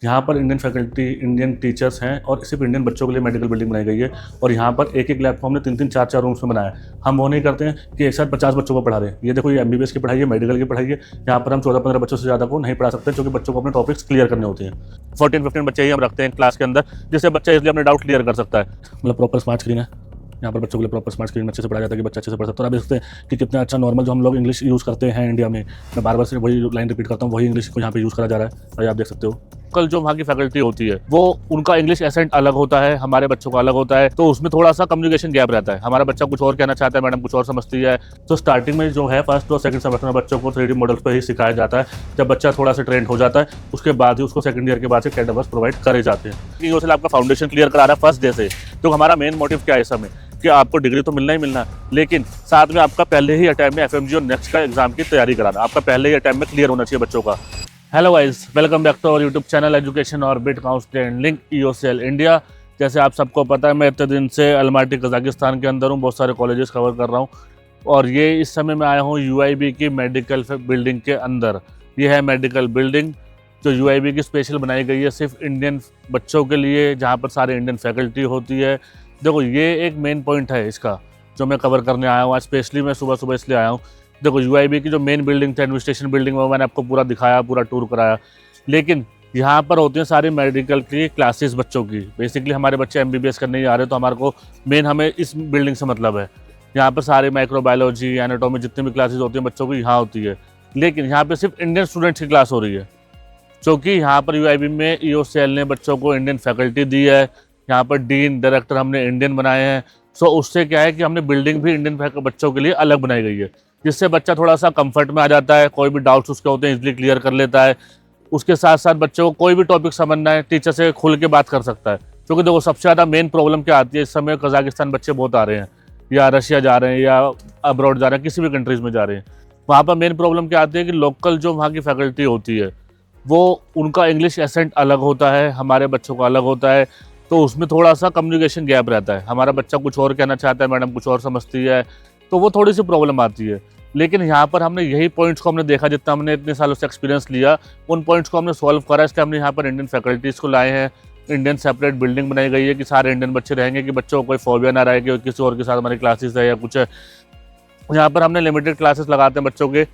यहाँ पर Indian faculty, Indian teachers हैं और सिर्फ इंडियन बच्चों के लिए मेडिकल बिल्डिंग बनाई गई है। और यहाँ पर एक एक लैब को हमने 3-3, 4-4 रूम्स में बनाया है। हम वो नहीं करते हैं कि एक साथ 50 बच्चों को पढ़ा रहे हैं। ये देखो, ये MBBS की पढ़ाई है, मेडिकल की पढ़ाई है। यहाँ पर हम 14-15 बच्चों से ज़्यादा को नहीं पढ़ा सकते, क्योंकि बच्चों को अपने टॉपिक्स क्लियर करने होते हैं। 14-15 बच्चे ही हम रखते हैं क्लास के अंदर, जिससे बच्चा इसलिए अपने डाउट क्लियर कर सकता है। मतलब प्रॉपर स्मार्ट स्क्रीन है यहाँ पर, बच्चों के लिए प्रॉपर स्मार्ट स्क्रीन अच्छे से पढ़ाया जाता है कि बच्चा अच्छे से पढ़ सकता है। और आप देखते हैं कि कितना अच्छा नॉर्मल जो हम लोग इंग्लिश यूज़ करते हैं इंडिया में, मैं बार बार से वही लाइन रिपीट करता हूँ, वही इंग्लिश को यहाँ पे यूज़ करा जा रहा है। और आप देख सकते हो कल जो वहाँ की फैकल्टी होती है वो उनका इंग्लिश एसेंट अलग होता है, हमारे बच्चों का अलग होता है, तो उसमें थोड़ा सा कम्युनिकेशन गैप रहता है। हमारा बच्चा कुछ और कहना चाहता है, मैडम कुछ और समझती है। तो स्टार्टिंग में जो है फर्स्ट और सेकंड सेमेस्टर में बच्चों को 3D मॉडल्स पर ही सिखाया जाता है। जब बच्चा थोड़ा सा ट्रेंड हो जाता है उसके बाद ही उसको सेकंड ईयर के बाद से कैड वर्क्स प्रोवाइड करे जाते हैं। ये आपका फाउंडेशन क्लियर करा रहा है फर्स्ट डे से। तो हमारा मेन मोटिव क्या है इस समय कि आपको डिग्री तो मिलना ही मिलना है, लेकिन साथ में आपका पहले ही अटैम्प्ट में FMG और नेक्स्ट का एग्जाम की तैयारी कराना, आपका पहले ही अटैम्प्ट में क्लियर होना चाहिए बच्चों का। Hello guys, welcome back to our YouTube channel education orbit counselling link EOCL India. जैसे आप सबको पता है, मैं इतने दिन से अलमाटी कजाकिस्तान के अंदर हूँ, बहुत सारे कॉलेजेस कवर कर रहा हूँ। और ये इस समय मैं आया हूँ UIB की मेडिकल बिल्डिंग के अंदर। ये है मेडिकल बिल्डिंग जो UIB की स्पेशल बनाई गई है सिर्फ इंडियन बच्चों के लिए, जहाँ पर सारे इंडियन फैकल्टी होती है। देखो, ये एक मेन पॉइंट है इसका जो मैं कवर करने आया हूँ आज। स्पेशली मैं सुबह सुबह इसलिए आया हूँ। देखो, UIB की जो मेन बिल्डिंग थी, एडमिनिस्ट्रेशन बिल्डिंग, वो मैंने आपको पूरा दिखाया, पूरा टूर कराया। लेकिन यहाँ पर होती हैं सारी मेडिकल की क्लासेस बच्चों की। बेसिकली हमारे बच्चे MBBS करने ही आ रहे हैं, तो हमारे को मेन हमें इस बिल्डिंग से मतलब है। यहाँ पर सारे माइक्रोबायोलॉजी, एनाटॉमी, जितनी भी क्लासेस होती हैं बच्चों की, यहाँ होती है। लेकिन यहाँ पर सिर्फ इंडियन स्टूडेंट्स की क्लास हो रही है, क्योंकि यहाँ पर UIB में EOCL ने बच्चों को इंडियन फैकल्टी दी है। यहाँ पर डीन, डायरेक्टर हमने इंडियन बनाए हैं। सो उससे क्या है कि हमने बिल्डिंग भी इंडियन बच्चों के लिए अलग बनाई गई है, जिससे बच्चा थोड़ा सा कंफर्ट में आ जाता है। कोई भी डाउट्स उसके होते हैं इजीली क्लियर कर लेता है। उसके साथ साथ बच्चों को कोई भी टॉपिक समझना है, टीचर से खुल के बात कर सकता है। क्योंकि देखो, सबसे ज़्यादा मेन प्रॉब्लम क्या आती है इस समय, कजाकिस्तान बच्चे बहुत आ रहे हैं, या रशिया जा रहे हैं, या अब्रॉड जा रहे हैं, किसी भी कंट्रीज़ में जा रहे हैं। वहाँ पर मेन प्रॉब्लम क्या आती है कि लोकल जो वहाँ की फैकल्टी होती है वो उनका इंग्लिश एसेंट अलग होता है, हमारे बच्चों का अलग होता है। तो उसमें थोड़ा सा कम्युनिकेशन गैप रहता है। हमारा बच्चा कुछ और कहना चाहता है, मैडम कुछ और समझती है, तो वो थोड़ी सी प्रॉब्लम आती है। लेकिन यहाँ पर हमने यही पॉइंट्स को हमने देखा, जितना हमने इतने सालों से एक्सपीरियंस लिया, उन पॉइंट्स को हमने सॉल्व करा। इसलिए हमने यहाँ पर इंडियन फैकल्टीज़ को लाए हैं। इंडियन सेपरेट बिल्डिंग बनाई गई है कि सारे इंडियन बच्चे रहेंगे, कि बच्चों को कोई फोबिया ना रहे कि किसी और के साथ हमारी क्लासेस है या कुछ है। यहाँ पर हमने लिमिटेड क्लासेस लगाते हैं बच्चों के,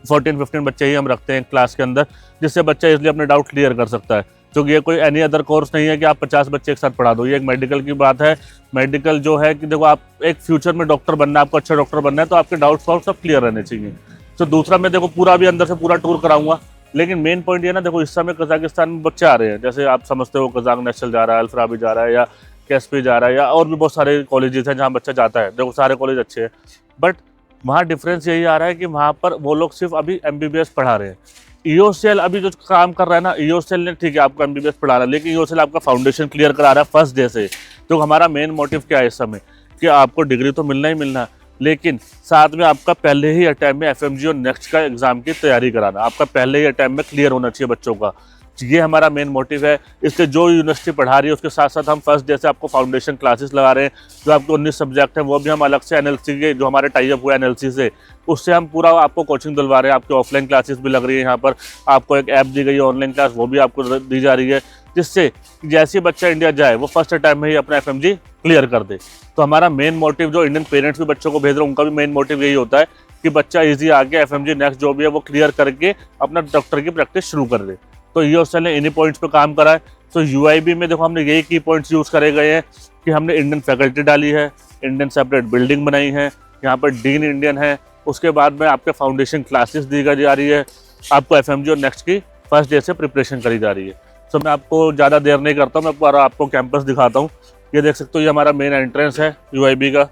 14-15 बच्चे ही हम रखते हैं क्लास के अंदर, जिससे बच्चा इसलिए अपने डाउट क्लियर कर सकता है। क्योंकि ये कोई एनी अदर कोर्स नहीं है कि आप 50 बच्चे एक साथ पढ़ा दो। ये एक मेडिकल की बात है। मेडिकल जो है कि देखो, आप एक फ्यूचर में डॉक्टर बनना है, आपको अच्छा डॉक्टर बनना है, तो आपके डाउट सॉल्व सब क्लियर रहने चाहिए। तो दूसरा, मैं देखो पूरा भी अंदर से पूरा टूर कराऊंगा। लेकिन मेन पॉइंट ये ना, देखो इस समय कजाकिस्तान में बच्चे आ रहे हैं, जैसे आप समझते हो कजाक नेशनल जा रहा है, अल्फराबी जा रहा है, या कैस्पी जा रहा है, या और भी बहुत सारे कॉलेजेस हैं जहाँ बच्चा जाता है। देखो सारे कॉलेज अच्छे हैं, बट वहाँ डिफरेंस यही आ रहा है कि वहाँ पर वो लोग सिर्फ अभी MBBS पढ़ा रहे हैं। EOCL अभी जो काम कर रहा है ना, EOCL ने ठीक है आपको MBBS पढ़ा रहा है, लेकिन EOCL आपका फाउंडेशन क्लियर करा रहा है फर्स्ट डे से। तो हमारा मेन मोटिव क्या है इस समय कि आपको डिग्री तो मिलना ही मिलना है, लेकिन साथ में आपका पहले ही अटैम्प्ट में FMG और नेक्स्ट का एग्जाम की तैयारी कराना, आपका पहले ही अटैम्प्ट में क्लियर होना चाहिए बच्चों का। ये हमारा मेन मोटिव है। इसलिए जो यूनिवर्सिटी पढ़ा रही है उसके साथ साथ हम फर्स्ट डे से आपको फाउंडेशन क्लासेस लगा रहे हैं। जो आपके 19 सब्जेक्ट हैं वो भी हम अलग से NLC के, जो हमारे टाई अप हुआ NLC से, उससे हम पूरा आपको कोचिंग दिलवा रहे हैं। आपकी ऑफलाइन क्लासेस भी लग रही है, यहाँ पर आपको एक ऐप दी गई है ऑनलाइन क्लास, वो भी आपको दी जा रही है, जिससे जैसे बच्चा इंडिया जाए वो फर्स्ट अटैम्प्ट में ही अपना FMG क्लियर कर दे। तो हमारा मेन मोटिव, जो इंडियन पेरेंट्स भी बच्चों को भेज रहे हैं, उनका भी मेन मोटिव यही होता है कि बच्चा ईजी आके FMG नेक्स्ट जो भी है वो क्लियर करके अपना डॉक्टर की प्रैक्टिस शुरू कर दे। तो EOCL ने इन्हीं पॉइंट्स पे काम करा है। तो UIB में देखो हमने यही की पॉइंट्स यूज़ करे गए हैं कि हमने इंडियन फैकल्टी डाली है, इंडियन सेपरेट बिल्डिंग बनाई है, यहाँ पर डीन इंडियन है। उसके बाद में आपके फाउंडेशन क्लासेस दी जा रही है, आपको FMG और नेक्स्ट की फर्स्ट डे से प्रिपरेशन करी जा रही है। तो मैं आपको ज़्यादा देर नहीं करता हूँ, मैं आपको कैंपस दिखाता हूँ। ये देख सकते हो, ये हमारा मेन एंट्रेंस है UIB का।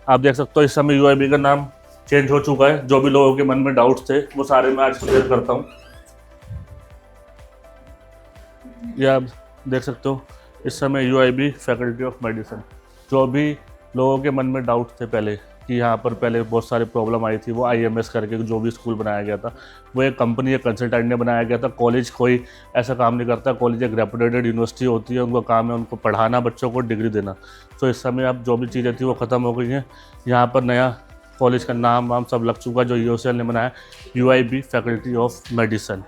आप देख सकते हो इस समय UIB का नाम चेंज हो चुका है। जो भी लोगों के मन में डाउट्स थे वो सारे मैं आज क्लियर करता हूँ। ये आप देख सकते हो इस समय UIB फैकल्टी ऑफ मेडिसिन। जो भी लोगों के मन में डाउट थे पहले कि यहाँ पर पहले बहुत सारी प्रॉब्लम आई थी, वो IMS करके जो भी स्कूल बनाया गया था वो एक कंपनी या कंसल्टेंट ने बनाया गया था। कॉलेज कोई ऐसा काम नहीं करता। कॉलेज एक रेपुटेड यूनिवर्सिटी होती है, उनका काम है उनको पढ़ाना, बच्चों को डिग्री देना। तो इस समय अब जो भी चीज़ें थी वो ख़त्म हो गई हैं। यहाँ पर नया कॉलेज का नाम वाम सब लग चुका है जो EOCL ने बनाया, UIB फैकल्टी ऑफ मेडिसिन।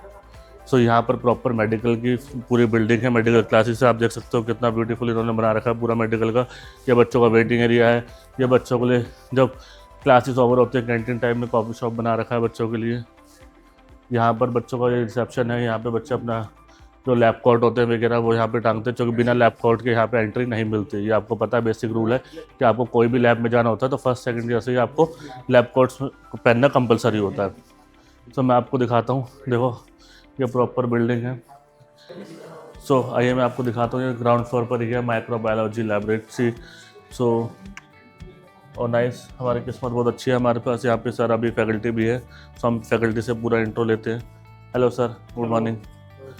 सो यहाँ पर प्रॉपर मेडिकल की पूरी बिल्डिंग है, मेडिकल क्लासेस है। आप देख सकते हो कितना ब्यूटीफुल इन्होंने बना रखा है पूरा मेडिकल का। ये बच्चों का वेटिंग एरिया है, ये बच्चों के लिए जब क्लासेस ओवर होते हैं कैंटीन टाइम में कॉफ़ी शॉप बना रखा है बच्चों के लिए। यहाँ पर बच्चों का ये रिसेप्शन है, यहाँ पे बच्चे अपना जो लैब कोट होते हैं वगैरह वो यहाँ पे टांगते हैं, क्योंकि बिना लैब कोट के यहाँ पे एंट्री नहीं मिलती। ये आपको पता है, बेसिक रूल है कि आपको कोई भी लैब में जाना होता है तो फर्स्ट सेकंड ईयर से ही आपको लैब कोट्स पहनना कंपलसरी होता है। तो मैं आपको दिखाता हूँ, देखो ये प्रॉपर बिल्डिंग है। सो आइए मैं आपको दिखाता हूँ, ये ग्राउंड फ्लोर पर ही है माइक्रोबायोलॉजी लैबोरेटरी। सो और नाइस, हमारी किस्मत बहुत अच्छी है, हमारे पास यहाँ पे सर अभी फैकल्टी भी है। सो हम फैकल्टी से पूरा इंट्रो लेते हैं। Hello sir, good morning.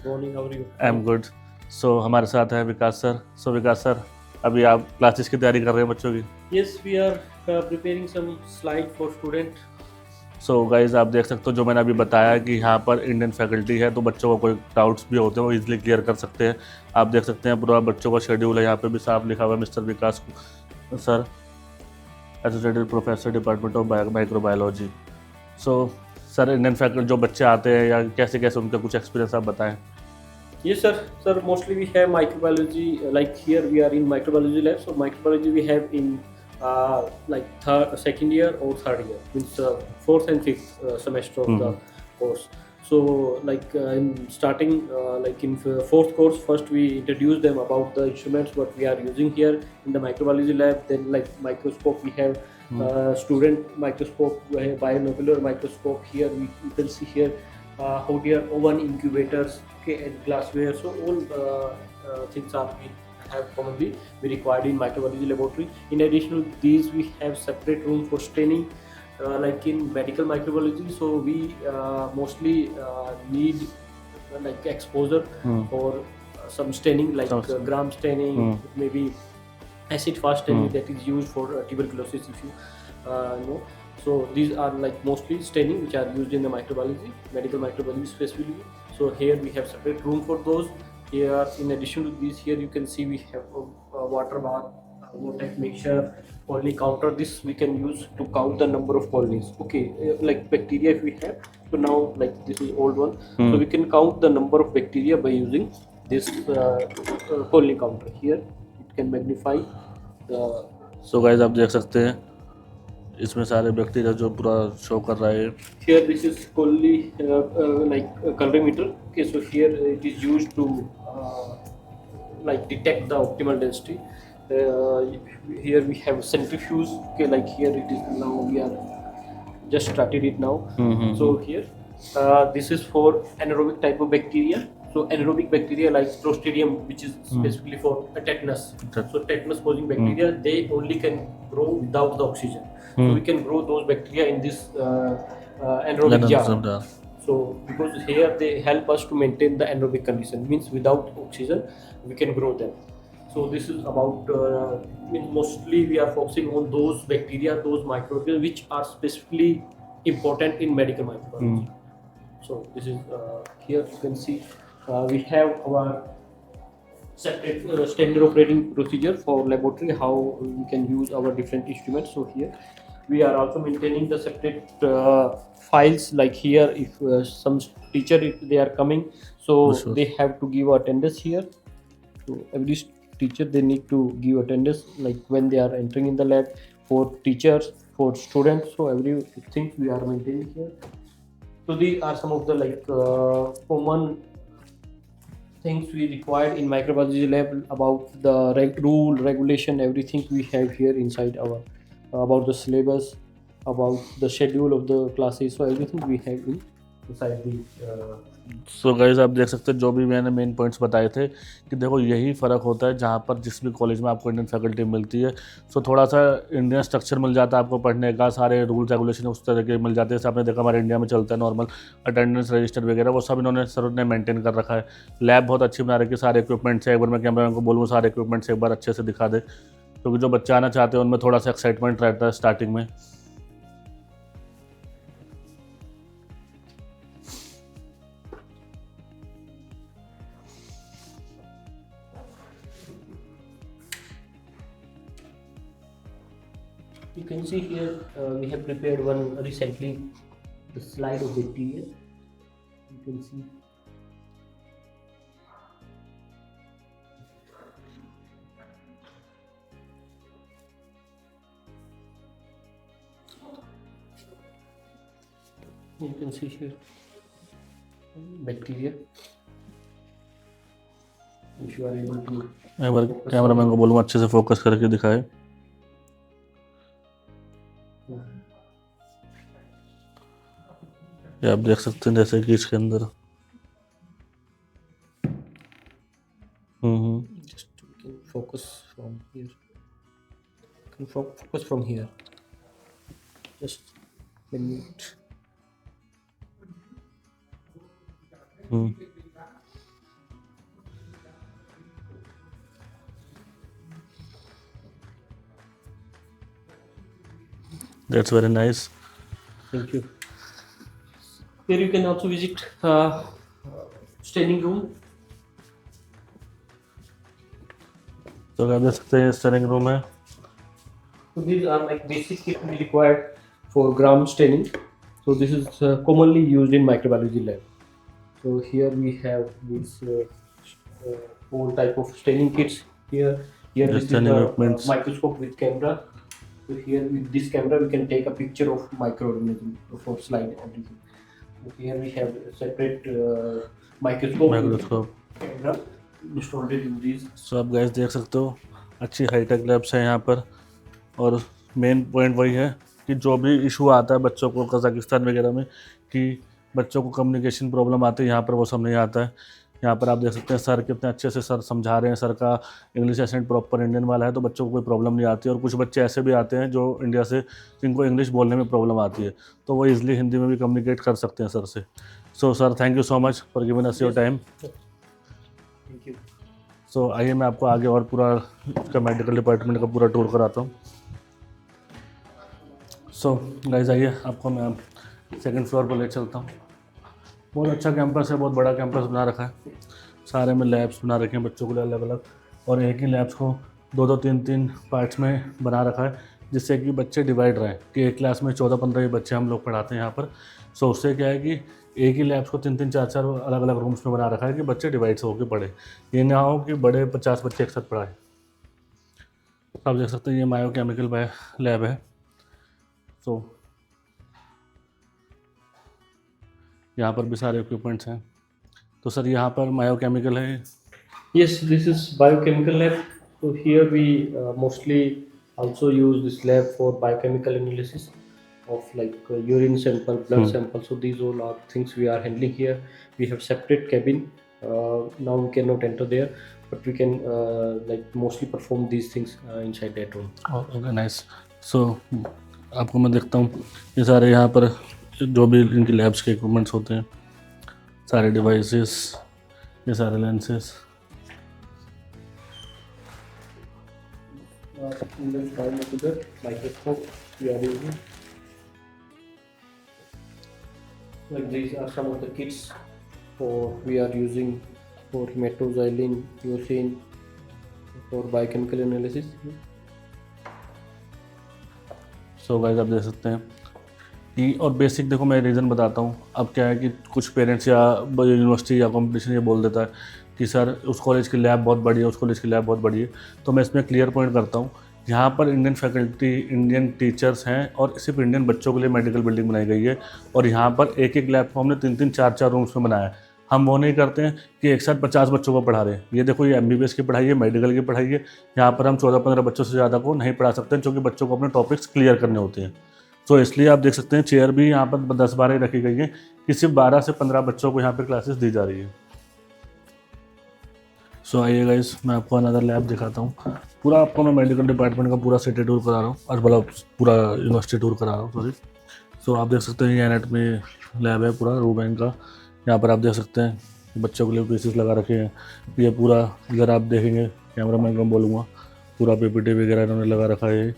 I am good. So हमारे साथ है विकास सर। सो विकास सर, अभी आप क्लासेस की तैयारी कर रहे हैं बच्चों की? Yes, we are preparing some slide for student. So guys आप देख सकते हो जो मैंने अभी बताया कि यहाँ पर इंडियन फैकल्टी है, तो बच्चों को कोई डाउट्स भी होते हैं वो इजीली क्लियर कर सकते हैं। आप देख सकते हैं पूरा बच्चों का शेड्यूल है, यहाँ पे भी साफ लिखा हुआ है mister Vikas sir, associated professor department of microbiology. So sir, Indian faculty जो बच्चे आते हैं या कैसे कैसे उनका कुछ एक्सपीरियंस आप बताएं। Yes, sir. Sir, mostly we have microbiology. Like here, we are in microbiology lab. So microbiology we have in like second year or third year, means fourth and fifth semester of the course. So like in starting, like in fourth course, first we introduce them about the instruments what we are using here in the microbiology lab. Then like microscope, we have student microscope, we have biomolecular microscope. Here you can see here how dear oven incubators, okay, and glassware. So all things are we have commonly we required in microbiology laboratory. In addition to these, we have separate room for staining, like in medical microbiology. So we mostly need like exposure for some staining, like gram staining, maybe acid fast staining that is used for tuberculosis, if you know. So these are like mostly staining which are used in the microbiology, medical microbiology specifically. So here we have separate room for those. Here, in addition to this, here you can see we have a water bath, water mixture, colony counter. This we can use to count the number of colonies. Okay, like bacteria if we have. So now, like this is old one, so we can count the number of bacteria by using this colony counter. Here it can magnify the. So guys आप देख सकते हैं इसमें सारे bacteria जो पूरा show कर रहा है। Here this is colony like colorimeter. Okay, so here it is used to like detect the optimal density. Here we have centrifuge. Okay, like here it is now we are just started it now. So here this is for anaerobic type of bacteria. So anaerobic bacteria like Clostridium, which is specifically for tetanus. So tetanus causing bacteria, they only can grow without the oxygen. So we can grow those bacteria in this anaerobic jar. So because here they help us to maintain the anaerobic condition, means without oxygen we can grow them. So this is about means mostly we are focusing on those bacteria, those microorganisms which are specifically important in medical microbiology. So this is here you can see we have our separate standard operating procedure for laboratory, how we can use our different instruments. So here we are also maintaining the separate files, like here if some teacher if they are coming, so they have to give attendance here. So every teacher they need to give attendance like when they are entering in the lab, for teachers, for students. So everything we are maintaining here. So these are some of the like common things we required in microbiology lab about the rule, regulation, everything we have here inside our about the syllabus, about the schedule of the classes. So everything we have inside the so guys आप देख सकते हैं जो भी मैंने main points बताए थे कि देखो यही फ़र्क होता है जहाँ पर जिस भी कॉलेज में आपको इंडियन फैकल्टी मिलती है। सो थोड़ा सा इंडियन स्ट्रक्चर मिल जाता है आपको पढ़ने का, सारे रूल्स रेगुलेशन उस तरह के मिल जाते हैं। जैसे आपने देखा हमारे इंडिया में चलता है नॉर्मल अटेंडेंस रजिस्टर वगैरह, वो सब इन्होंने सर ने मेंटेन कर रखा है। लैब बहुत अच्छी बना रखी है, सारे इक्विपमेंट्स है। एक बार मैं कैमरा को बोलूँ सारे इक्विपमेंट्स एक बार अच्छे से दिखा दे, क्योंकि जो बच्चे आना चाहते हैं उनमें थोड़ा सा एक्साइटमेंट रहता है स्टार्टिंग में। You can see here we have prepared one recently the slide of bacteria. You can see You can see here bacteria. If you are able to एक बार कैमरामैन को बोलूँगा अच्छे से फोकस करके दिखाए। ये आप देख सकते हैं जैसे कि इसके अंदर just we can focus from here. Can focus from here. Just a minute. That's very nice. Thank you. Here you can also visit staining room. तो आप देख सकते हैं स्टनिंग रूम है। So these are like basic kit we required for gram staining. So this is commonly used in microbiology lab. So here we have these four type of staining kits. Here The this is staining the equipments. microscope with camera. So here with this camera we can take a picture of microorganism for slide everything. So here we have a separate microscope microscope. with camera installed in these. सो आप guys देख सकते हो अच्छी hi tech labs है यहाँ पर। और main point वही है कि जो भी इशू आता है बच्चों को कजाकिस्तान वगैरह में कि बच्चों को कम्युनिकेशन प्रॉब्लम आती है, यहाँ पर वो सब नहीं आता है। यहाँ पर आप देख सकते हैं सर कितने अच्छे से सर समझा रहे हैं। सर का इंग्लिश एसेंट प्रॉपर इंडियन वाला है तो बच्चों को कोई प्रॉब्लम नहीं आती है। और कुछ बच्चे ऐसे भी आते हैं जो इंडिया से जिनको इंग्लिश बोलने में प्रॉब्लम आती है तो वो ईजिली हिंदी में भी कम्युनिकेट कर सकते हैं सर से। So sir thank you so much for giving us your time. Thank you. सो आइए मैं आपको आगे और पूरा इसका मेडिकल डिपार्टमेंट का पूरा टूर कराता हूँ। सो गाइस आइए आपको मैं सेकंड फ्लोर पर ले चलता हूँ। बहुत अच्छा कैंपस है, बहुत बड़ा कैंपस बना रखा है। सारे में लैब्स बना रखे हैं बच्चों के लिए अलग अलग, और एक ही लैब्स को दो दो तीन तीन पार्ट्स में बना रखा है जिससे कि बच्चे डिवाइड रहें कि एक क्लास में 14-15 बच्चे हम लोग पढ़ाते हैं यहाँ पर। सो उससे क्या है कि एक ही लैब्स को 3-3 4-4 अलग अलग रूम्स में बना रखा है कि बच्चे डिवाइड से होकर पढ़े। ये ना हो कि बड़े 50 बच्चे एक साथ पढ़ाए। आप देख सकते हैं ये बायोकेमिकल लैब है। सो यहाँ पर भी सारे इक्विपमेंट्स हैं। तो सर यहाँ पर बायोकेमिकल है। Yes, this is biochemical lab. So here we mostly also use this lab for biochemical analysis of like urine sample, blood sample. So these all are things we are handling here. We have separate cabin. Now we cannot enter there, but we can like mostly perform these things inside that room. Okay nice. So आपको मैं देखता हूँ ये सारे यहाँ पर जो भी इनकी लैब्स के इक्विपमेंट्स होते हैं, सारे डिवाइसेस, ये सारे lenses. In the binocular microscope we are using. Like these are some of the kits we are using for hematoxylin, eosin, for biochemical analysis. So guys आप देख सकते हैं कि और बेसिक देखो मैं रीज़न बताता हूँ। अब क्या है कि कुछ पेरेंट्स या यूनिवर्सिटी या कंपटीशन ये बोल देता है कि सर उस कॉलेज की लैब बहुत बड़ी है, उस कॉलेज की लैब बहुत बड़ी है। तो मैं इसमें क्लियर पॉइंट करता हूँ, यहाँ पर इंडियन फैकल्टी, इंडियन टीचर्स हैं और सिर्फ इंडियन बच्चों के लिए मेडिकल बिल्डिंग बनाई गई है। और यहाँ पर एक एक लैब को हमने 3-3 4-4 रूम्स में बनाया है। हम वो नहीं करते हैं कि एक साथ 50 बच्चों को पढ़ा रहे हैं। ये देखो ये MBBS की पढ़ाई है, मेडिकल की पढ़ाई है। यहाँ पर हम 14-15 बच्चों से ज़्यादा को नहीं पढ़ा सकते हैं क्योंकि बच्चों को अपने टॉपिक्स क्लियर करने होते हैं। तो इसलिए आप देख सकते हैं चेयर भी यहाँ पर 10-12 रखी गई है कि सिर्फ 12 से 15 बच्चों को यहाँ पर क्लासेस दी जा रही है। सो आइए गाइस मैं आपको अनदर लैब दिखाता हूँ। पूरा आपको मैं मेडिकल डिपार्टमेंट का पूरा सिटी टूर करा रहा हूँ, और मतलब पूरा यूनिवर्सिटी टूर करा रहा हूँ सॉरी। सो आप देख सकते हैं ये एनाटॉमी लैब है पूरा रूम है इनका। यहाँ पर आप देख सकते हैं बच्चों के लिए पीसेस लगा रखे हैं। ये पूरा इधर आप देखेंगे, कैमरा मैन को बोलूँगा, पूरा PPT वगैरह इन्होंने लगा रखा है।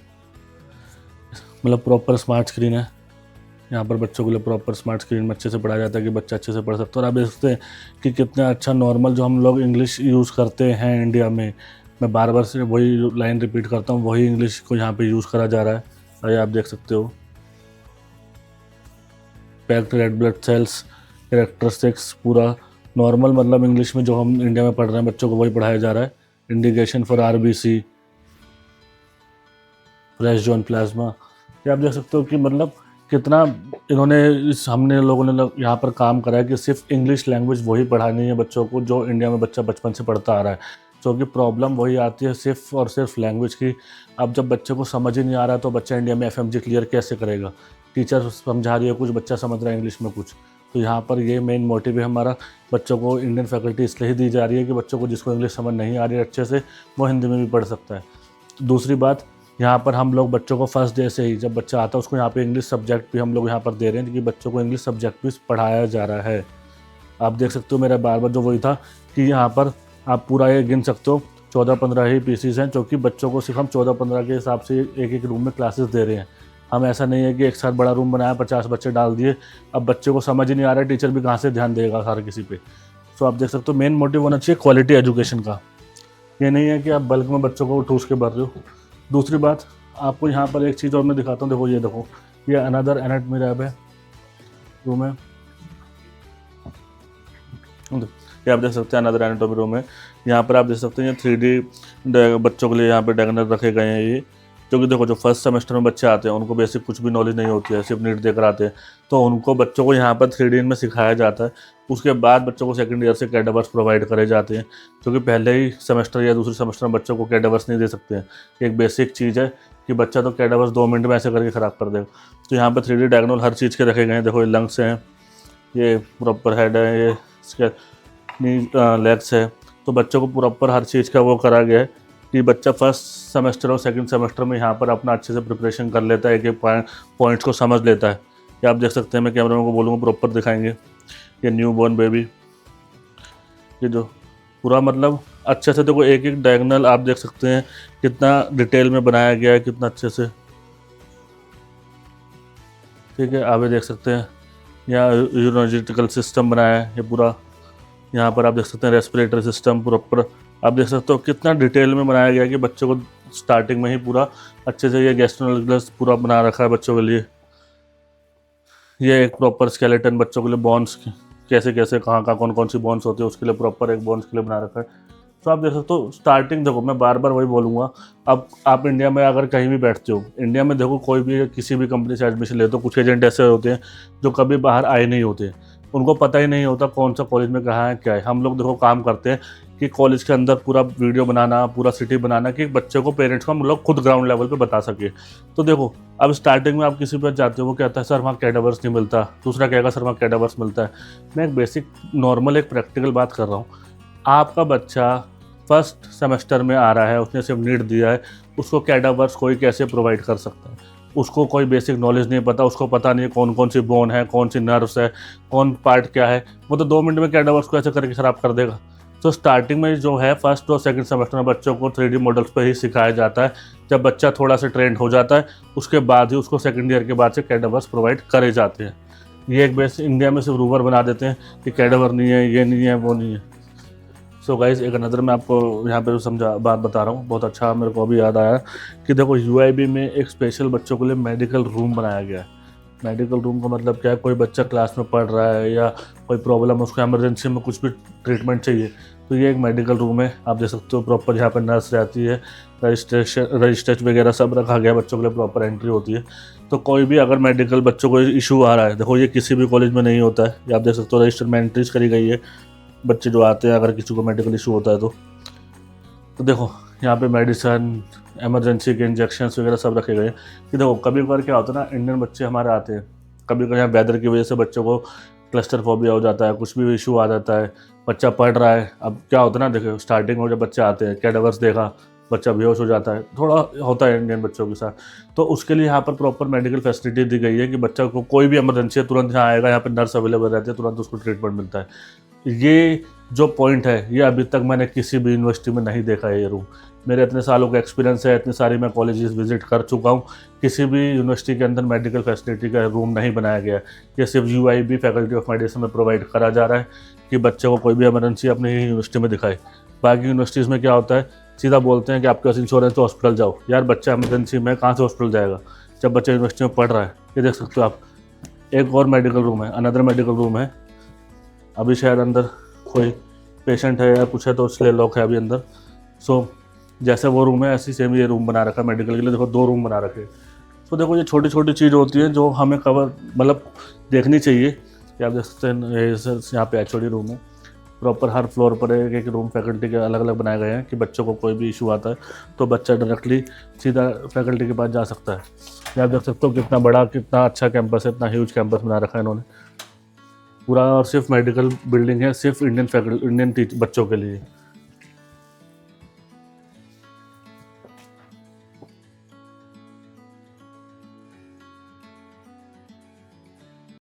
मतलब प्रॉपर स्मार्ट स्क्रीन है यहाँ पर बच्चों के लिए। प्रॉपर स्मार्ट स्क्रीन में अच्छे से पढ़ाया जाता है कि बच्चा अच्छे से पढ़ सकता है। और आप देख सकते हैं कि कितना अच्छा नॉर्मल जो हम लोग इंग्लिश यूज़ करते हैं इंडिया में, मैं बार बार से वही लाइन रिपीट करता हूँ, वही इंग्लिश को यहाँ पे यूज़ करा जा रहा है। और ये आप देख सकते हो packed red blood cells, characteristics, पूरा नॉर्मल मतलब इंग्लिश में जो हम इंडिया में पढ़ रहे हैं बच्चों को वही पढ़ाया जा रहा है। Indication for RBC, fresh zone plasma. ये आप देख सकते हो कि मतलब कितना इन्होंने हमने लोगों ने यहाँ पर काम करा है कि सिर्फ इंग्लिश लैंग्वेज वही पढ़ानी है बच्चों को जो इंडिया में बच्चा बचपन से पढ़ता आ रहा है, क्योंकि प्रॉब्लम वही आती है सिर्फ और सिर्फ लैंग्वेज की। अब जब बच्चे को समझ ही नहीं आ रहा तो बच्चा इंडिया में एफएमजी क्लियर कैसे करेगा? टीचर समझा रही है कुछ, बच्चा समझ रहा है इंग्लिश में कुछ। तो यहाँ पर ये मेन मोटिव है हमारा, बच्चों को इंडियन फैकल्टी इसलिए ही दी जा रही है कि बच्चों को जिसको इंग्लिश समझ नहीं आ रही है अच्छे से, वो हिंदी में भी पढ़ सकता है। दूसरी बात, यहाँ पर हम लोग बच्चों को फर्स्ट डे से ही जब बच्चा आता है उसको यहाँ पे इंग्लिश सब्जेक्ट भी हम लोग यहाँ पर दे रहे हैं कि बच्चों को इंग्लिश सब्जेक्ट भी पढ़ाया जा रहा है। आप देख सकते हो मेरा बार बार जो वही था कि यहाँ पर आप पूरा ये गिन सकते हो 14-15 ही पीसीज हैं, जो कि बच्चों को सिर्फ हम 14-15 के हिसाब से एक एक रूम में क्लासेस दे रहे हैं। हम ऐसा नहीं है कि एक साथ बड़ा रूम बनाया 50 बच्चे डाल दिए, अब बच्चे को समझ ही नहीं आ रहा है, टीचर भी कहाँ से ध्यान देगा हर किसी पे। सो आप देख सकते हो मेन मोटिव होना चाहिए क्वालिटी एजुकेशन का, ये नहीं है कि आप बल्क में बच्चों को ठूस के भर रहे हो। दूसरी बात, आपको यहाँ पर एक चीज़ और मैं दिखाता हूँ, देखो ये देखो, ये अनदर एनाटॉमी लैब है, रूम है, ये आप देख सकते हैं अनदर एनाटॉमी रूम है। यहाँ पर आप देख सकते हैं ये 3D बच्चों के लिए यहाँ पे डायग्नल रखे गए हैं ये, क्योंकि देखो जो फर्स्ट सेमेस्टर में बच्चे आते हैं उनको बेसिक कुछ भी नॉलेज नहीं होती है, सिर्फ नीट देकर आते हैं, तो उनको बच्चों को यहाँ पर 3D में सिखाया जाता है। उसके बाद बच्चों को सेकंड ईयर से कैडावर्स प्रोवाइड करे जाते हैं, क्योंकि पहले ही सेमेस्टर या दूसरे सेमेस्टर में बच्चों को कैडावर्स नहीं दे सकते हैं। एक बेसिक चीज़ है कि बच्चा तो कैडावर्स 2 मिनट में ऐसे करके ख़राब कर देगा। तो यहाँ पर 3D डायग्नल हर चीज़ के रखे गए हैं। देखो ये लंग्स हैं, ये प्रॉपर हेड है, ये इसके लेग्स है, तो बच्चों को प्रॉपर हर चीज़ का वो करा गया है कि बच्चा फर्स्ट सेमेस्टर और सेकंड सेमेस्टर में यहाँ पर अपना अच्छे से प्रिपरेशन कर लेता है, एक एक पॉइंट्स को समझ लेता है। ये आप देख सकते हैं, मैं कैमरामैन को बोलूँगा प्रॉपर दिखाएंगे, ये न्यू बॉर्न बेबी, ये जो पूरा मतलब अच्छे से देखो एक एक डायगोनल आप देख सकते हैं कितना डिटेल में बनाया गया है, कितना अच्छे से, ठीक है। आगे देख सकते हैं यहाँ यूरोलॉजिकल सिस्टम बनाया है ये पूरा, यहाँ पर आप देख सकते हैं रेस्पिरेटरी सिस्टम प्रॉपर आप देख सकते हो कितना डिटेल में बनाया गया है कि बच्चों को स्टार्टिंग में ही पूरा अच्छे से ये गैस्ट्रोनोलॉजिकल पूरा बना रखा है बच्चों के लिए। ये एक प्रॉपर स्केलेटन बच्चों के लिए, बोन्स कैसे कैसे कहाँ कहाँ कौन कौन सी बोन्स होती है उसके लिए प्रॉपर एक बोन्स के लिए बना रखा है। तो आप देख सकते हो स्टार्टिंग, देखो मैं बार बार वही बोलूँगा, अब आप इंडिया में अगर कहीं भी बैठते हो, इंडिया में देखो कोई भी किसी भी कंपनी से एडमिशन लेते हो, कुछ एजेंट ऐसे होते हैं जो कभी बाहर आए नहीं होते, उनको पता ही नहीं होता कौन सा कॉलेज में कहाँ है क्या है। हम लोग देखो काम करते हैं कि कॉलेज के अंदर पूरा वीडियो बनाना, पूरा सिटी बनाना, कि बच्चे को पेरेंट्स को हम लोग खुद ग्राउंड लेवल पे बता सके। तो देखो अब स्टार्टिंग में आप किसी पर जाते हो, वो कहता है सर वहाँ कैडावर्स नहीं मिलता, दूसरा कहेगा सर वहाँ कैडावर्स मिलता है। मैं एक बेसिक नॉर्मल एक प्रैक्टिकल बात कर रहा हूँ। आपका बच्चा फर्स्ट सेमेस्टर में आ रहा है, उसने सिर्फ नीट दिया है, उसको कैडावर्स कोई कैसे प्रोवाइड कर सकता है? उसको कोई बेसिक नॉलेज नहीं पता, उसको पता नहीं है कौन कौन सी बोन है, कौन सी नर्व्स है, कौन पार्ट क्या है, वो तो 2 मिनट में कैडावर्स को ऐसे करके ख़राब कर देगा। तो स्टार्टिंग में जो है फर्स्ट और सेकंड सेमेस्टर में बच्चों को 3D मॉडल्स पर ही सिखाया जाता है। जब बच्चा थोड़ा सा ट्रेंड हो जाता है उसके बाद ही उसको सेकंड ईयर के बाद से कैडावर्स प्रोवाइड करे जाते हैं। ये एक बेस इंडिया में सिर्फ रूमर बना देते हैं कि कैडावर नहीं है, ये नहीं है, वो नहीं है। सो गाइज़ एक नज़र मैं आपको यहाँ पे समझा बात बता रहा हूँ, बहुत अच्छा मेरे को अभी याद आया कि देखो UIB में एक स्पेशल बच्चों के लिए मेडिकल रूम बनाया गया है। मेडिकल रूम का मतलब क्या है, कोई बच्चा क्लास में पढ़ रहा है या कोई प्रॉब्लम, उसको एमरजेंसी में कुछ भी ट्रीटमेंट चाहिए, तो ये एक मेडिकल रूम है। आप देख सकते हो प्रॉपर यहाँ पर नर्स रहती है, रजिस्ट्रेशन वगैरह सब रखा गया, बच्चों के लिए प्रॉपर एंट्री होती है। तो कोई भी अगर मेडिकल बच्चों को इशू आ रहा है, देखो ये किसी भी कॉलेज में नहीं होता है, ये आप देख सकते हो रजिस्टर में एंट्रीज करी गई है। बच्चे जो आते हैं अगर किसी को मेडिकल इशू होता है तो देखो यहाँ पे मेडिसन, एमरजेंसी के इंजेक्शंस वगैरह सब रखे गए हैं। कि देखो कभी कभार क्या होता है ना, इंडियन बच्चे हमारे आते हैं, कभी कभी यहाँ वेदर की वजह से बच्चों को क्लस्टर फोबिया हो जाता है, कुछ भी इशू आ जाता है, बच्चा पढ़ रहा है। अब क्या होता है ना, देखो स्टार्टिंग में जब बच्चे आते हैं, कैडावर्स देखा, बच्चा बेहोश हो जाता है, थोड़ा होता है इंडियन बच्चों के साथ, तो उसके लिए यहाँ पर प्रॉपर मेडिकल फैसिलिटी दी गई है कि बच्चा को कोई भी इमरजेंसी है तुरंत यहाँ आएगा, यहाँ पर नर्स अवेलेबल रहती है, तुरंत उसको ट्रीटमेंट मिलता है। ये जो पॉइंट है ये अभी तक मैंने किसी भी यूनिवर्सिटी में नहीं देखा है ये रूम। मेरे इतने सालों का एक्सपीरियंस है, इतनी सारी मैं कॉलेजेस विजिट कर चुका हूँ, किसी भी यूनिवर्सिटी के अंदर मेडिकल फैसिलिटी का रूम नहीं बनाया गया। ये सिर्फ UIB फैकल्टी ऑफ मेडिसिन में प्रोवाइड करा जा रहा है कि बच्चे को कोई भी इमरजेंसी अपनी यूनिवर्सिटी में दिखाए। बाकी यूनिवर्सिटीज़ में क्या होता है, सीधा बोलते हैं कि आपके पास इंश्योरेंस तो हॉस्पिटल जाओ। यार बच्चा इमरजेंसी में कहाँ से हॉस्पिटल जाएगा जब बच्चा यूनिवर्सिटी में पढ़ रहा है? ये देख सकते हो आप, एक और मेडिकल रूम है, अनदर मेडिकल रूम है। अभी शायद अंदर कोई पेशेंट है या कुछ है तो इसलिए लॉक है अभी अंदर। सो जैसे वो रूम है ऐसी सेम ये रूम बना रखा है मेडिकल के लिए। देखो 2 रूम बना रखे, तो देखो ये छोटी छोटी चीज़ होती है जो हमें कवर मतलब देखनी चाहिए कि आप देख सकते हैं ये यहाँ पे एचओडी रूम है, प्रॉपर हर फ्लोर पर एक एक रूम फैकल्टी के अलग अलग बनाए गए हैं कि बच्चों को कोई भी इशू आता है तो बच्चा डायरेक्टली सीधा फैकल्टी के पास जा सकता है। ये आप देख सकते हो कितना बड़ा कितना अच्छा कैंपस है, इतना ह्यूज कैंपस बना रखा है इन्होंने पूरा, और सिर्फ मेडिकल बिल्डिंग है सिर्फ इंडियन बच्चों के लिए।